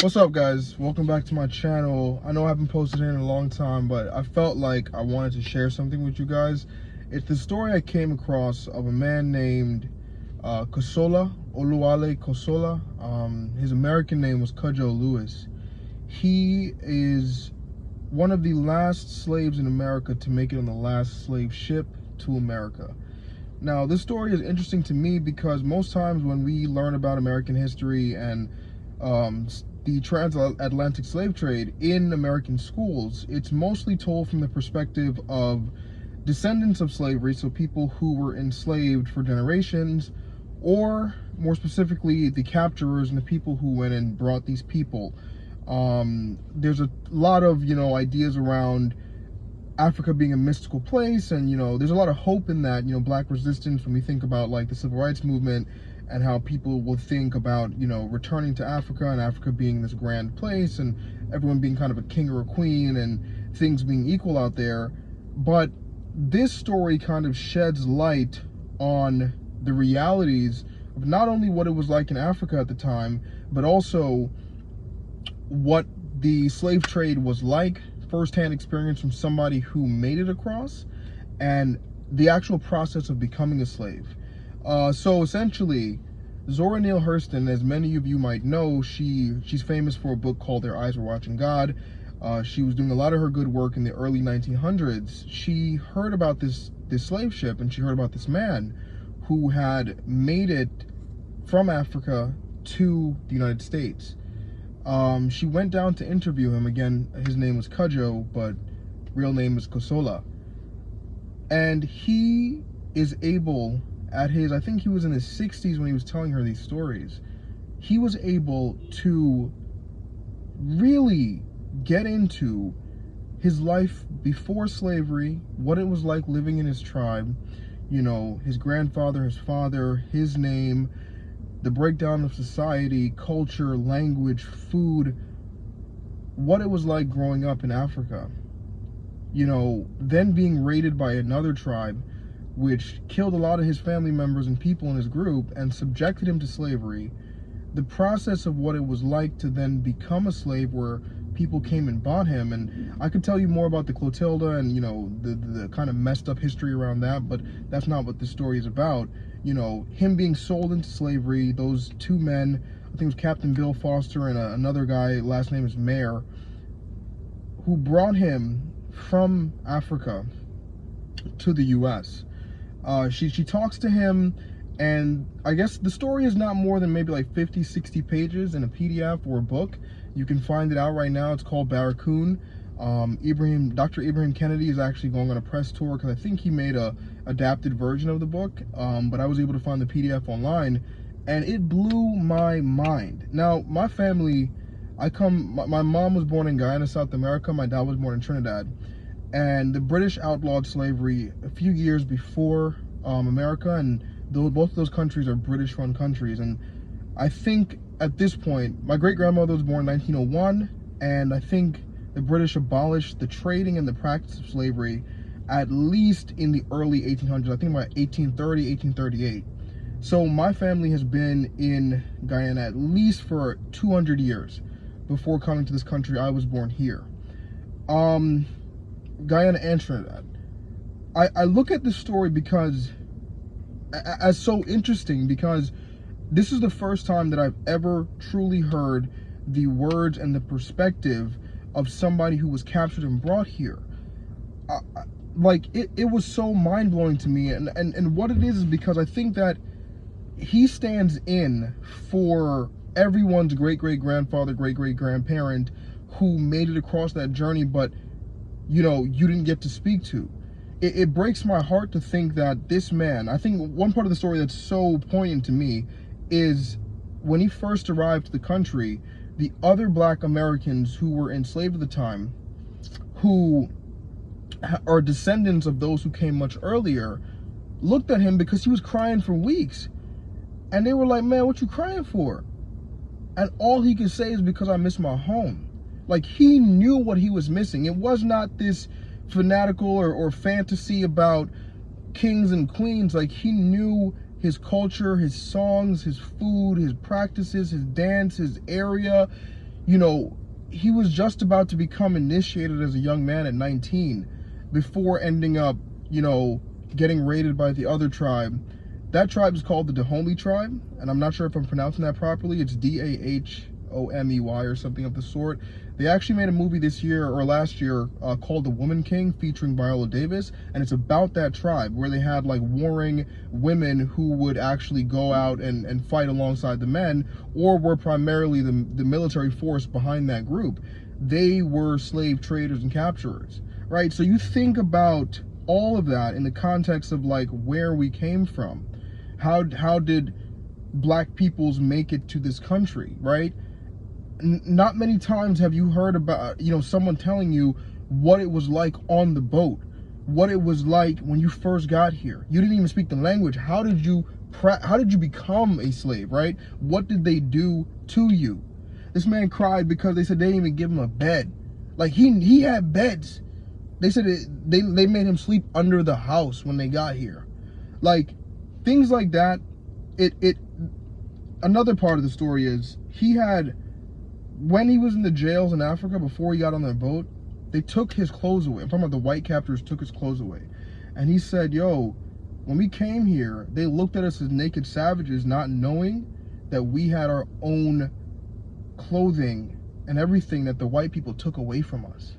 What's up, guys? Welcome back to my channel. I know I haven't posted in a long time, but I felt like I wanted to share something with you guys. It's the story I came across of a man named Kosola, Oluwale Kosola. His American name was Cudjo Lewis. He is one of the last slaves in America to make it on the last slave ship to America. Now, this story is interesting to me because most times when we learn about American history and the transatlantic slave trade in American schools, it's mostly told from the perspective of descendants of slavery, so people who were enslaved for generations, or more specifically, the capturers and the people who went and brought these people. There's a lot of, ideas around Africa being a mystical place, and there's a lot of hope in that, black resistance, when we think about like the civil rights movement and how people will think about returning to Africa and Africa being this grand place and everyone being kind of a king or a queen and things being equal out there. But this story kind of sheds light on the realities of not only what it was like in Africa at the time, but also what the slave trade was like, firsthand experience from somebody who made it across, and the actual process of becoming a slave. So essentially, Zora Neale Hurston, as many of you might know, she's famous for a book called Their Eyes Were Watching God. She was doing a lot of her good work in the early 1900s. She heard about this slave ship, and she heard about this man who had made it from Africa to the United States. She went down to interview him. Again, his name was Cudjo, but real name is Kosola. And he is able, at his, I think he was in his 60s when he was telling her these stories, he was able to really get into his life before slavery, what it was like living in his tribe, his grandfather, his father, his name, the breakdown of society, culture, language, food, what it was like growing up in Africa. Then being raided by another tribe, which killed a lot of his family members and people in his group and subjected him to slavery. The process of what it was like to then become a slave, where people came and bought him. And I could tell you more about the Clotilda and, the kind of messed up history around that, but that's not what this story is about. Him being sold into slavery, those two men, I think it was Captain Bill Foster and another guy, last name is Mayer, who brought him from Africa to the US. She talks to him, and I guess the story is not more than maybe like 50, 60 pages in a PDF or a book. You can find it out right now. It's called Barracoon. Dr. Ibrahim Kennedy is actually going on a press tour because I think he made a adapted version of the book, but I was able to find the PDF online, and it blew my mind. Now, my family, my mom was born in Guyana, South America. My dad was born in Trinidad. And the British outlawed slavery a few years before America, and both of those countries are British-run countries. And I think at this point, my great-grandmother was born in 1901, and I think the British abolished the trading and the practice of slavery at least in the early 1800s. I think about 1830, 1838. So my family has been in Guyana at least for 200 years before coming to this country. I was born here. Guyana and Trinidad. I look at this story as so interesting because this is the first time that I've ever truly heard the words and the perspective of somebody who was captured and brought here. It was so mind-blowing to me, and what it is because I think that he stands in for everyone's great-great-grandfather, great-great-grandparent who made it across that journey, but you didn't get to speak to. It breaks my heart to think that this man, I think one part of the story that's so poignant to me is when he first arrived to the country, the other black Americans who were enslaved at the time, who are descendants of those who came much earlier, looked at him because he was crying for weeks. And they were like, "Man, what you crying for?" And all he could say is, "Because I miss my home." Like, he knew what he was missing. It was not this fanatical or fantasy about kings and queens. Like, he knew his culture, his songs, his food, his practices, his dance, his area. you know, he was just about to become initiated as a young man at 19 before ending up, you know, getting raided by the other tribe. That tribe is called the Dahomey tribe, and I'm not sure if I'm pronouncing that properly. It's Dahomey or something of the sort. They actually made a movie this year or last year called The Woman King, featuring Viola Davis, and it's about that tribe where they had like warring women who would actually go out and fight alongside the men, or were primarily the military force behind that group. They were slave traders and capturers, right? So you think about all of that in the context of like where we came from. How did black peoples make it to this country, right? Not many times have you heard about, you know, someone telling you what it was like on the boat, what it was like when you first got here. You didn't even speak the language. How did you become a slave, right? What did they do to you? This man cried because they said they didn't even give him a bed. Like he had beds. They said they made him sleep under the house when they got here. Like, things like that. Another part of the story is when he was in the jails in Africa before he got on their boat, they took his clothes away. I'm talking about the white captors took his clothes away. And he said, yo, when we came here, they looked at us as naked savages, not knowing that we had our own clothing and everything that the white people took away from us.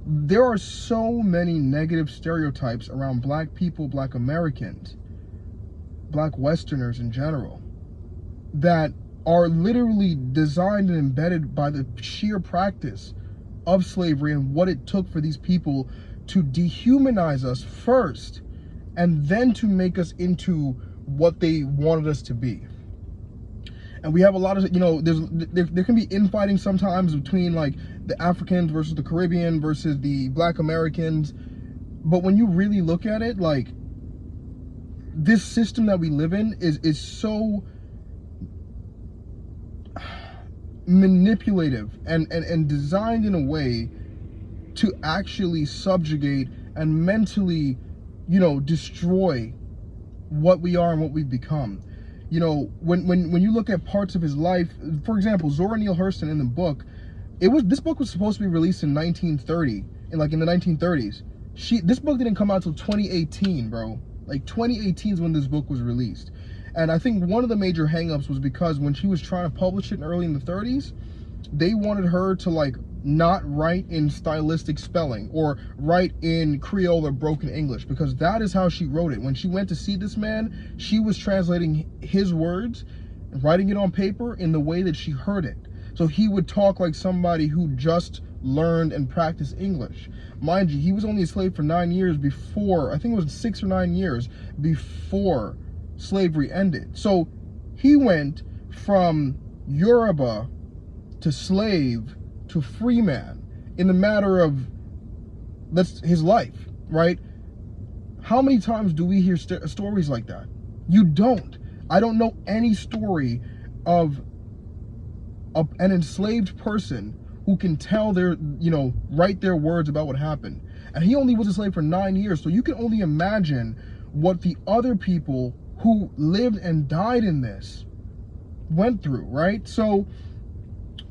There are so many negative stereotypes around black people, black Americans, black Westerners in general, that are literally designed and embedded by the sheer practice of slavery and what it took for these people to dehumanize us first and then to make us into what they wanted us to be. And we have a lot of, you know, there can be infighting sometimes between like the Africans versus the Caribbean versus the black Americans. But when you really look at it, like, this system that we live in is so manipulative and designed in a way to actually subjugate and mentally, you know, destroy what we are and what we've become. You know, when you look at parts of his life, for example, Zora Neale Hurston in the book, this book was supposed to be released in 1930, in the 1930s. This book didn't come out till 2018, bro. Like 2018 is when this book was released. And I think one of the major hangups was because when she was trying to publish it early in the 30s, they wanted her to like not write in stylistic spelling or write in Creole or broken English, because that is how she wrote it. When she went to see this man, she was translating his words, writing it on paper in the way that she heard it. So he would talk like somebody who just learned and practiced English. Mind you, he was only a slave for 9 years before, I think it was 6 or 9 years before slavery ended. So he went from Yoruba to slave to free man in the matter of his life, right? How many times do we hear stories like that? You don't. I don't know any story of an enslaved person who can tell write their words about what happened. And he only was a slave for 9 years, so you can only imagine what the other people who lived and died in this went through, right? So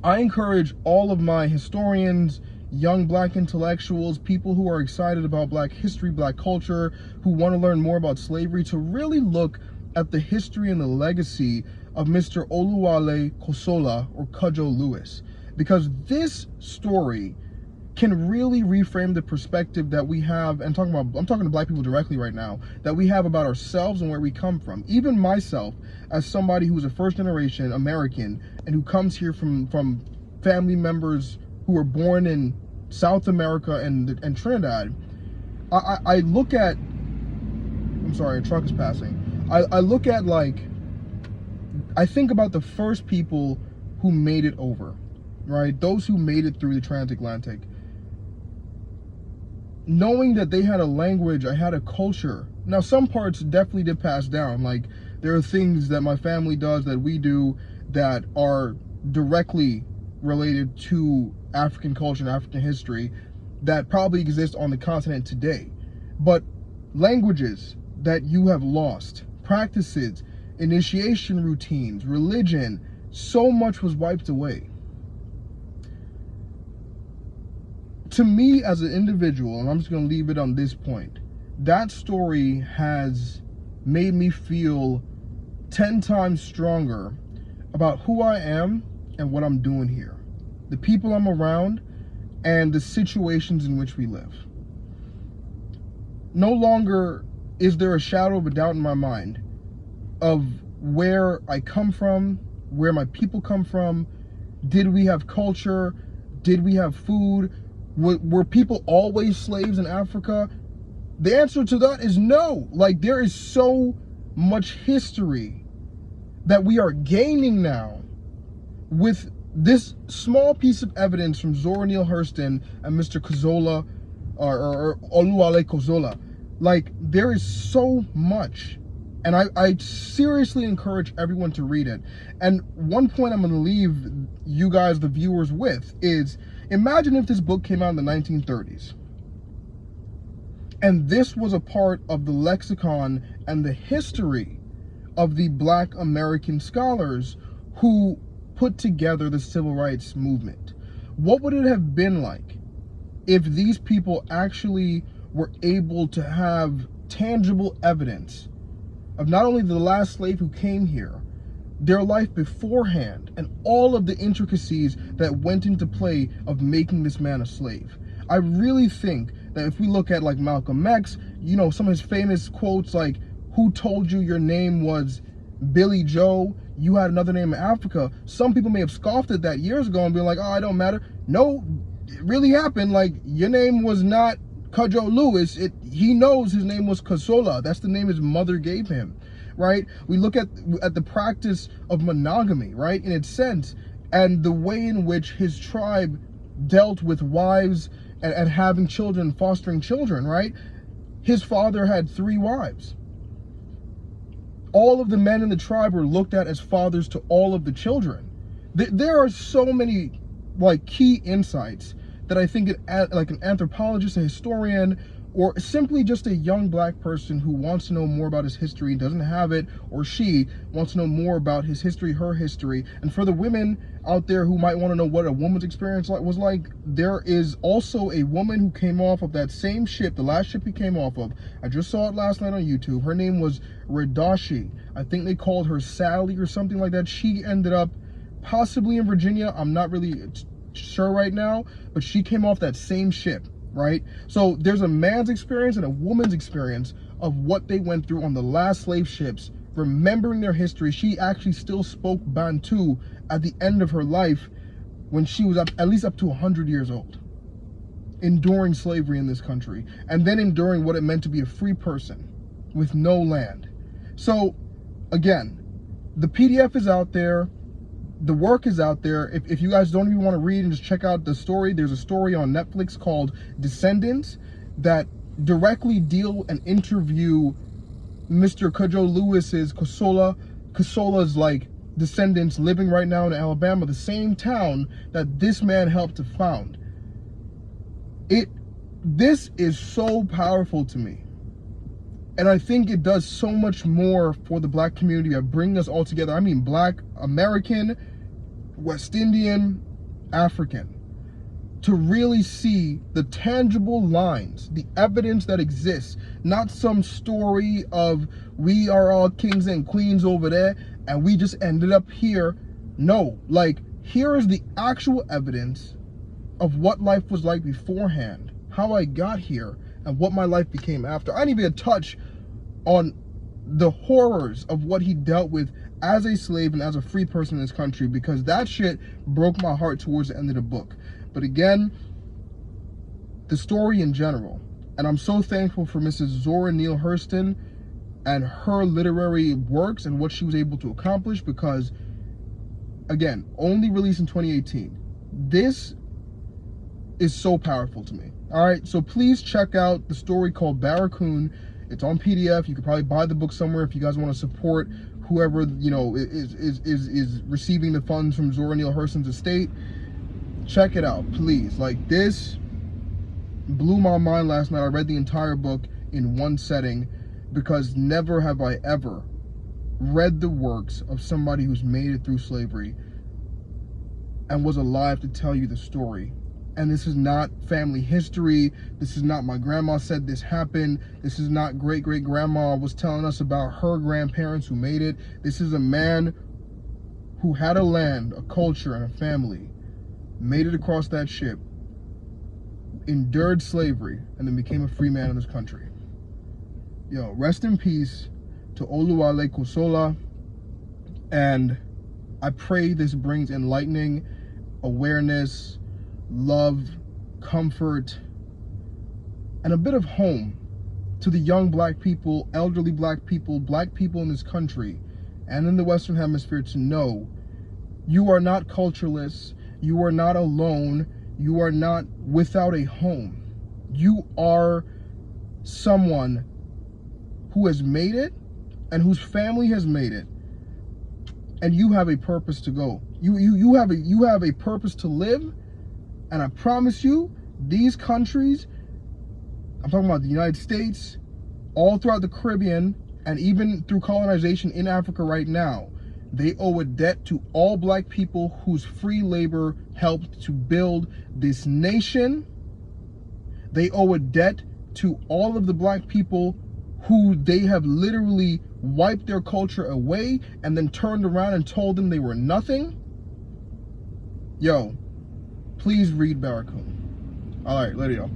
I encourage all of my historians, young black intellectuals, people who are excited about black history, black culture, who want to learn more about slavery, to really look at the history and the legacy of Mr. Oluwale Kosola, or Cudjo Lewis, because this story can really reframe the perspective that we have, and I'm talking to black people directly right now, that we have about ourselves and where we come from. Even myself, as somebody who's a first generation American and who comes here from family members who were born in South America and Trinidad, I look at, I'm sorry, a truck is passing. I look at, like, I think about the first people who made it over, right? Those who made it through the transatlantic. Knowing that they had a language, I had a culture. Now, some parts definitely did pass down. Like, there are things that my family does, that we do, that are directly related to African culture and African history that probably exist on the continent today. But languages that you have lost, practices, initiation routines, religion, so much was wiped away. to me as an individual, and I'm just going to leave it on this point, that story has made me feel 10 times stronger about who I am and what I'm doing here, the people I'm around, and the situations in which we live. No longer is there a shadow of a doubt in my mind of where I come from, where my people come from. Did we have culture? Did we have food? Were people always slaves in Africa? The answer to that is no. Like, there is so much history that we are gaining now with this small piece of evidence from Zora Neale Hurston and Mr. Kozola, or Oluwale Kozola. Like, there is so much. And I seriously encourage everyone to read it. And one point I'm going to leave you guys, the viewers, with is, imagine if this book came out in the 1930s. And this was a part of the lexicon and the history of the Black American scholars who put together the civil rights movement. What would it have been like if these people actually were able to have tangible evidence of not only the last slave who came here, their life beforehand, and all of the intricacies that went into play of making this man a slave? I really think that if we look at like Malcolm X, you know, some of his famous quotes like, "Who told you your name was Billy Joe? You had another name in Africa." Some people may have scoffed at that years ago and be like, "Oh, it don't matter." No, it really happened. Like, your name was not Cudjo Lewis. He knows his name was Kozola. That's the name his mother gave him, right? We look at the practice of monogamy, right, in its sense, and the way in which his tribe dealt with wives and having children, fostering children, right? His father had 3 wives. All of the men in the tribe were looked at as fathers to all of the children. There are so many like key insights that I think like an anthropologist, a historian, or simply just a young Black person who wants to know more about his history and doesn't have it, or she wants to know more about his history, her history. And for the women out there who might want to know what a woman's experience was like, there is also a woman who came off of that same ship, the last ship he came off of. I just saw it last night on YouTube. Her name was Redashi. I think they called her Sally or something like that. She ended up possibly in Virginia. I'm not really sure right now, but she came off that same ship, right? So there's a man's experience and a woman's experience of what they went through on the last slave ships, remembering their history. She actually still spoke Bantu at the end of her life when she was at least up to 100 years old, enduring slavery in this country, and then enduring what it meant to be a free person with no land. So again, the PDF is out there. The work is out there. If you guys don't even want to read and just check out the story, there's a story on Netflix called Descendants that directly deal and interview Mr. Cudjo Lewis's Kosola's like descendants living right now in Alabama, the same town that this man helped to found. This is so powerful to me. And I think it does so much more for the Black community of bringing us all together. I mean, Black, American, West Indian, African, to really see the tangible lines, the evidence that exists, not some story of we are all kings and queens over there and we just ended up here. No, like, here is the actual evidence of what life was like beforehand, how I got here, and what my life became after. I didn't even touch on the horrors of what he dealt with as a slave and as a free person in this country, because that shit broke my heart towards the end of the book. But again, the story in general, and I'm so thankful for Mrs. Zora Neale Hurston and her literary works and what she was able to accomplish, because again, only released in 2018. This is so powerful to me. All right, so please check out the story called Barracoon. It's on PDF. You could probably buy the book somewhere if you guys want to support whoever, you know, is receiving the funds from Zora Neale Hurston's estate. Check it out, please. Like, this blew my mind last night. I read the entire book in one setting, because never have I ever read the works of somebody who's made it through slavery and was alive to tell you the story And this is not family history. This is not my grandma said this happened. This is not great-great-grandma was telling us about her grandparents who made it. This is a man who had a land, a culture, and a family, made it across that ship, endured slavery, and then became a free man in this country. Yo, rest in peace to Oluwale Kosola, and I pray this brings enlightening awareness, love, comfort, and a bit of home to the young black people, elderly black people in this country and in the Western Hemisphere to know you are not cultureless, you are not alone, you are not without a home. You are someone who has made it and whose family has made it, and you have a purpose to go. You have a purpose to live. And I promise you, these countries, I'm talking about the United States, all throughout the Caribbean, and even through colonization in Africa right now, they owe a debt to all black people whose free labor helped to build this nation. They owe a debt to all of the black people who they have literally wiped their culture away and then turned around and told them they were nothing. Yo, please read Barracoon. All right, later, y'all.